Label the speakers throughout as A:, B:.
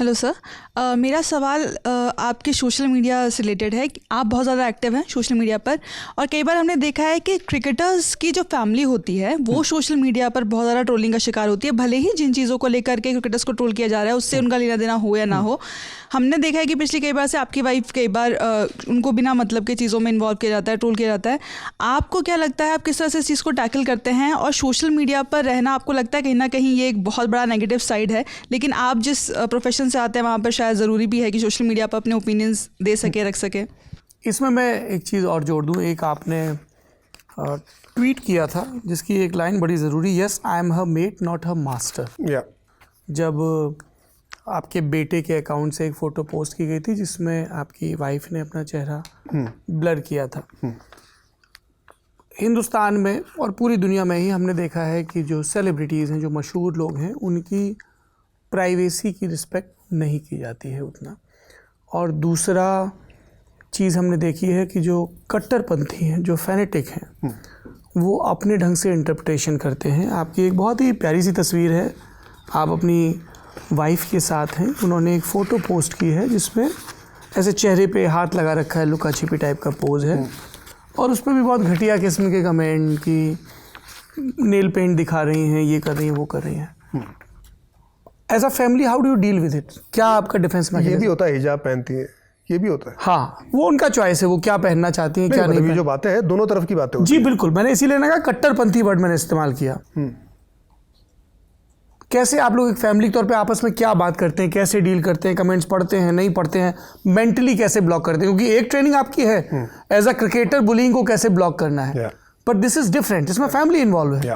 A: Hello sir, मेरा सवाल आपके सोशल मीडिया से रिलेटेड है कि आप बहुत ज़्यादा एक्टिव हैं सोशल मीडिया पर, और कई बार हमने देखा है कि क्रिकेटर्स की जो फैमिली होती है वो सोशल मीडिया पर बहुत ज़्यादा ट्रोलिंग का शिकार होती है। भले ही जिन चीज़ों को लेकर के क्रिकेटर्स को ट्रोल किया जा रहा है उससे उनका लेना देना हो या ना हो, हमने देखा है कि पिछली कई बार से आपकी वाइफ कई बार उनको बिना मतलब के चीज़ों में इन्वॉल्व किया जाता है, ट्रोल किया जाता है। आपको क्या लगता है, आप किस तरह से इस चीज़ को टैकल करते हैं? और सोशल मीडिया पर रहना आपको लगता है कहीं ना कहीं ये एक बहुत बड़ा नेगेटिव साइड है, लेकिन आप जिस प्रोफेशन से आते हैं वहाँ पर शायद ज़रूरी भी है कि सोशल मीडिया पर अपने ओपिनियंस दे सके, रख सके?
B: इसमें मैं एक चीज़ और जोड़ दूँ। एक आपने ट्वीट किया था जिसकी एक लाइन बड़ी ज़रूरी, yes I am her mate not her master. जब आपके बेटे के अकाउंट से एक फ़ोटो पोस्ट की गई थी जिसमें आपकी वाइफ ने अपना चेहरा ब्लर किया था। हिंदुस्तान में और पूरी दुनिया में ही हमने देखा है कि जो सेलिब्रिटीज़ हैं, जो मशहूर लोग हैं, उनकी प्राइवेसी की रिस्पेक्ट नहीं की जाती है उतना। और दूसरा चीज़ हमने देखी है कि जो कट्टरपंथी हैं, जो फैनेटिक हैं, वो अपने ढंग से इंटरप्रिटेशन करते हैं। आपकी एक बहुत ही प्यारी सी तस्वीर है, आप अपनी वाइफ के साथ हैं, उन्होंने एक फ़ोटो पोस्ट की है जिसमें ऐसे चेहरे पे हाथ लगा रखा है, लुका छिपी टाइप का पोज है, और उस पर भी बहुत घटिया किस्म के कमेंट कि नेल पेंट दिखा रही हैं, ये कर रही हैं, वो कर रही हैं। As a family how do you deal with it? क्या आपका डिफेंस मैकेनिज्म?
C: ये भी होता है, हिजाब पहनती है, ये भी होता है।
B: हाँ, वो उनका चॉइस है, वो क्या पहनना चाहती हैं, क्या नहीं।
C: ये जो बातें हैं दोनों तरफ की बातें होती
B: जी बिल्कुल, मैंने इसीलिए ना कहा कट्टरपंथी वर्ड मैंने इस्तेमाल किया। कैसे आप लोग एक फैमिली के तौर पे आपस में क्या बात करते हैं, कैसे डील करते हैं, कमेंट्स पढ़ते हैं, नहीं पढ़ते हैं, मेंटली कैसे ब्लॉक करते हैं? क्योंकि एक ट्रेनिंग आपकी है एज अ क्रिकेटर बुलिंग को कैसे ब्लॉक करना है, बट दिस इज डिफरेंट, इसमें फैमिली इन्वॉल्व है।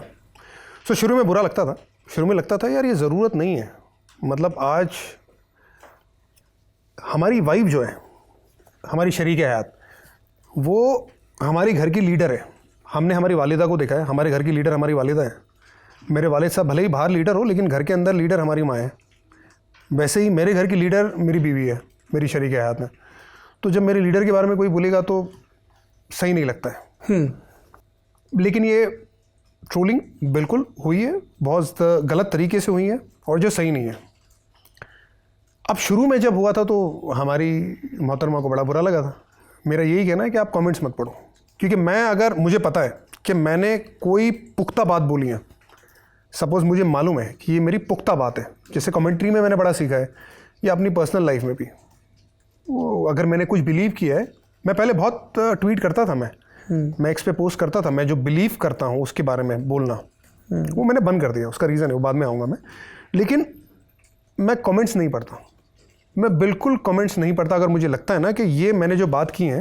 C: सो शुरू में बुरा लगता था, शुरू में लगता था यार ये ज़रूरत नहीं है। मतलब आज हमारी वाइफ जो है, हमारी शरीक हयात, वो हमारी घर की लीडर है। हमने हमारी वालिदा को देखा है, हमारे घर की लीडर हमारी वालिदा है। मेरे वालिद साहब भले ही बाहर लीडर हो, लेकिन घर के अंदर लीडर हमारी माँ है। वैसे ही मेरे घर की लीडर मेरी बीवी है, मेरी शरीक हयात में। तो जब मेरे लीडर के बारे में कोई बोलेगा तो सही नहीं लगता है। लेकिन ये ट्रोलिंग बिल्कुल हुई है, बहुत गलत तरीके से हुई है, और जो सही नहीं है। अब शुरू में जब हुआ था तो हमारी मोहतरमा को बड़ा बुरा लगा था। मेरा यही कहना है कि आप कमेंट्स मत पढ़ो, क्योंकि अगर मुझे पता है कि मैंने कोई पुख्ता बात बोली है, सपोज़ मुझे मालूम है कि ये मेरी पुख्ता बात है, जैसे कमेंट्री में मैंने बड़ा सीखा है, या अपनी पर्सनल लाइफ में भी, वो अगर मैंने कुछ बिलीव किया है, मैं पहले बहुत ट्वीट करता था, मैं एक्स पे पोस्ट करता था, मैं जो बिलीव करता हूँ उसके बारे में बोलना, वो मैंने बंद कर दिया। उसका रीज़न है, वो बाद में आऊँगा मैं। लेकिन मैं कमेंट्स नहीं पढ़ता, मैं बिल्कुल कमेंट्स नहीं पढ़ता। अगर मुझे लगता है ना कि ये मैंने जो बात की है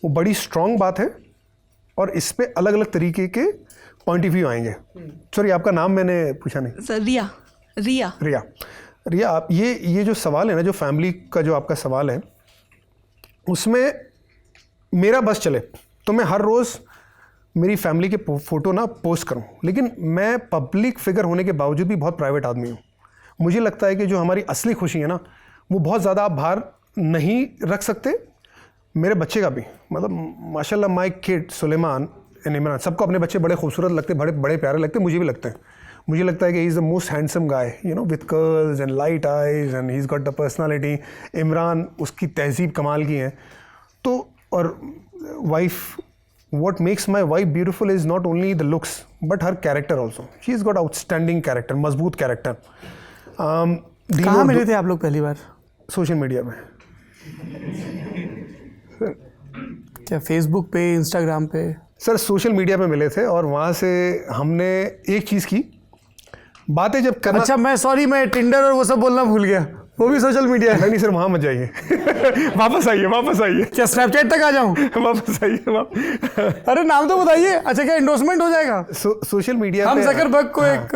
C: वो बड़ी स्ट्रॉन्ग बात है और इस पर अलग अलग तरीके के पॉइंट ऑफ व्यू आएंगे। सॉरी, आपका नाम मैंने पूछा नहीं
A: सर। रिया। रिया
C: रिया रिया आप ये जो सवाल है ना, जो फैमिली का जो आपका सवाल है, उसमें मेरा बस चले तो मैं हर रोज़ मेरी फैमिली के फ़ोटो ना पोस्ट करूं, लेकिन मैं पब्लिक फिगर होने के बावजूद भी बहुत प्राइवेट आदमी हूं। मुझे लगता है कि जो हमारी असली खुशी है ना, वो बहुत ज़्यादा आप बाहर नहीं रख सकते। मेरे बच्चे का भी, मतलब माशाल्लाह my kid Suleman and Imran, सबको अपने बच्चे बड़े खूबसूरत लगते, बड़े बड़े प्यारे लगते, मुझे भी लगते हैं। मुझे लगता है कि he is the most handsome guy, you know, with curls and light eyes and he is got the personality. Imran, उसकी तहजीब कमाल की है। तो और wife, what makes my wife beautiful is not only the looks but her character also. She's got outstanding character, मजबूत character.
B: कहाँ मिले थे आप लोग पहली बार?
C: सोशल मीडिया में।
B: क्या फेसबुक पे, इंस्टाग्राम पे?
C: सर सोशल मीडिया पे मिले थे और वहाँ से हमने एक चीज़ की, बातें जब करना।
B: अच्छा, मैं टिंडर और वो सब बोलना भूल गया, वो भी सोशल मीडिया है।
C: नहीं सर, वहाँ मत जाइए। वापस आइए।
B: क्या स्नैपचैट तक आ जाऊँ?
C: वापस आइए।
B: अरे नाम तो बताइए। अच्छा, क्या एंडोर्समेंट हो जाएगा?
C: सोशल मीडिया
B: हम ज़करबर्ग को एक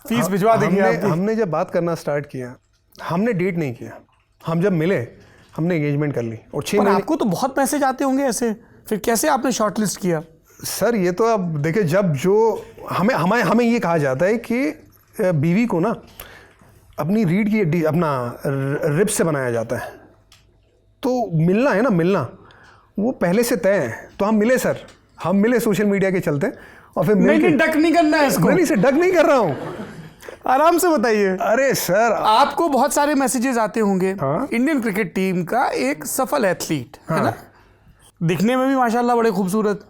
B: फीस भिजवा देंगे।
C: हमने जब बात करना स्टार्ट किया, हमने डेट नहीं किया, हम जब मिले हमने एंगेजमेंट कर ली। और 6 महीने। आपको
B: तो बहुत मैसेज आते होंगे ऐसे, फिर कैसे आपने शॉर्टलिस्ट किया?
C: सर ये तो अब देखिए, जब जो हमें ये कहा जाता है कि बीवी को ना अपनी रीढ़ की हड्डी, अपना रिब्स से बनाया जाता है, तो मिलना है ना, मिलना वो पहले से तय है। तो हम मिले सर, हम मिले सोशल मीडिया के चलते, और फिर
B: नहीं, डक नहीं करना है इसको।
C: नहीं सर, डक नहीं कर रहा हूँ।
B: आराम से बताइए।
C: अरे सर
B: आपको बहुत सारे मैसेजेस आते होंगे।
C: हाँ।
B: इंडियन क्रिकेट टीम का एक सफल एथलीट है ना, दिखने में भी माशाल्लाह बड़े खूबसूरत,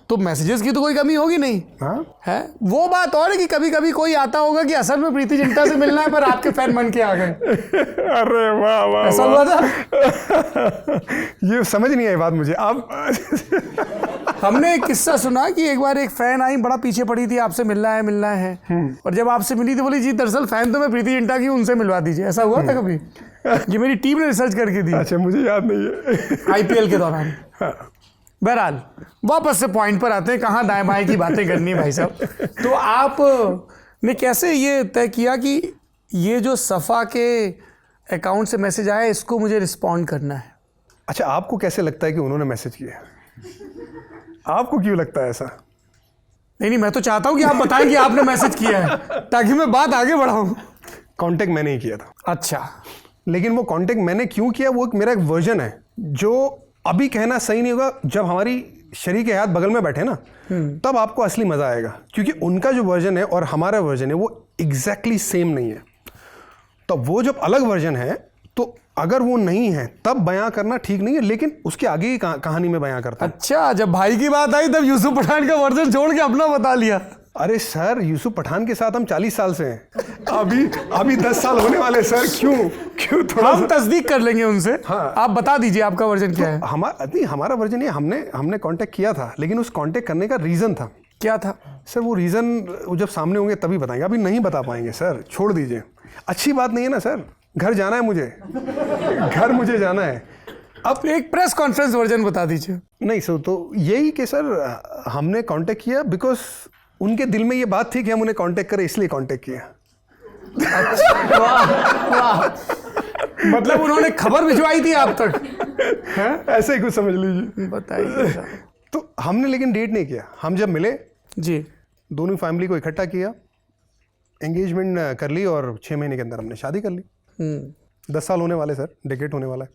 B: तो मैसेजेस की तो कोई कमी होगी नहीं।
C: हाँ
B: है वो बात और है कि कभी कभी कोई आता होगा कि असल में प्रीति जिंटा से मिलना है पर आपके फैन बन के आ गए।
C: अरे वाह वाह,
B: ऐसा हुआ था?
C: ये समझ नहीं आई बात मुझे। आप
B: हमने एक किस्सा सुना कि एक बार एक फैन आई, बड़ा पीछे पड़ी थी, आपसे मिलना है और जब आपसे मिली तो बोली जी दरअसल फैन तो मैं प्रीति जिंटा की, उनसे मिलवा दीजिए। ऐसा हुआ था कभी? ये मेरी टीम ने रिसर्च करके दी।
C: अच्छा, मुझे याद नहीं है।
B: आईपीएल के दौरान। बहरहाल वापस से पॉइंट पर आते हैं, कहाँ दाएं बाएं की बातें करनी है भाई साहब। तो आप ने कैसे ये तय किया कि ये जो सफ़ा के अकाउंट से मैसेज आया इसको मुझे रिस्पॉन्ड करना है?
C: अच्छा, आपको कैसे लगता है कि उन्होंने मैसेज किया? आपको क्यों लगता है ऐसा?
B: नहीं, मैं तो चाहता हूँ कि आप बताएं कि आपने मैसेज किया है ताकि मैं बात आगे बढ़ाऊँ।
C: कांटेक्ट मैंने ही किया था।
B: अच्छा,
C: लेकिन वो कांटेक्ट मैंने क्यों किया, वो मेरा एक वर्जन है जो अभी कहना सही नहीं होगा। जब हमारी शरीक हयात बगल में बैठे ना, तब आपको असली मज़ा आएगा, क्योंकि उनका जो वर्जन है और हमारा वर्जन है वो एग्जैक्टली सेम नहीं है। तो वो जब अलग वर्जन है तो अगर वो नहीं है तब बयां करना ठीक नहीं है, लेकिन उसके आगे की कहानी में बयां करता हूं।
B: अच्छा, जब भाई की बात आई तब यूसुफ पठान का वर्जन छोड़ के अपना बता लिया।
C: अरे सर, यूसुफ पठान के साथ हम 40 साल से हैं, अभी 10 साल होने वाले सर। क्यों थोड़ा
B: हम तस्दीक कर लेंगे उनसे।
C: हाँ।
B: आप बता दीजिए आपका वर्जन क्या है।
C: हमारा वर्जन ये, हमने कांटेक्ट किया था, लेकिन उस कांटेक्ट करने का रीज़न था।
B: क्या था
C: सर? वो रीज़न जब सामने होंगे तभी बताएंगे, अभी नहीं बता पाएंगे सर, छोड़ दीजिए। अच्छी बात नहीं है ना सर, घर जाना है मुझे, घर मुझे जाना है।
B: अब एक प्रेस कॉन्फ्रेंस वर्जन बता दीजिए।
C: नहीं सर, तो यही कि सर हमने कांटेक्ट किया बिकॉज उनके दिल में ये बात थी कि हम उन्हें कांटेक्ट करें, इसलिए कांटेक्ट किया।
B: अच्छा, वाह। मतलब उन्होंने खबर भिजवाई थी आप तक?
C: ऐसे ही कुछ समझ लीजिए।
B: बताइए।
C: तो हमने लेकिन डेट नहीं किया। हम जब मिले
B: जी,
C: दोनों फैमिली को इकट्ठा किया, एंगेजमेंट कर ली और 6 महीने के अंदर हमने शादी कर ली। 10 साल होने वाले सर, डेकेड होने वाला है।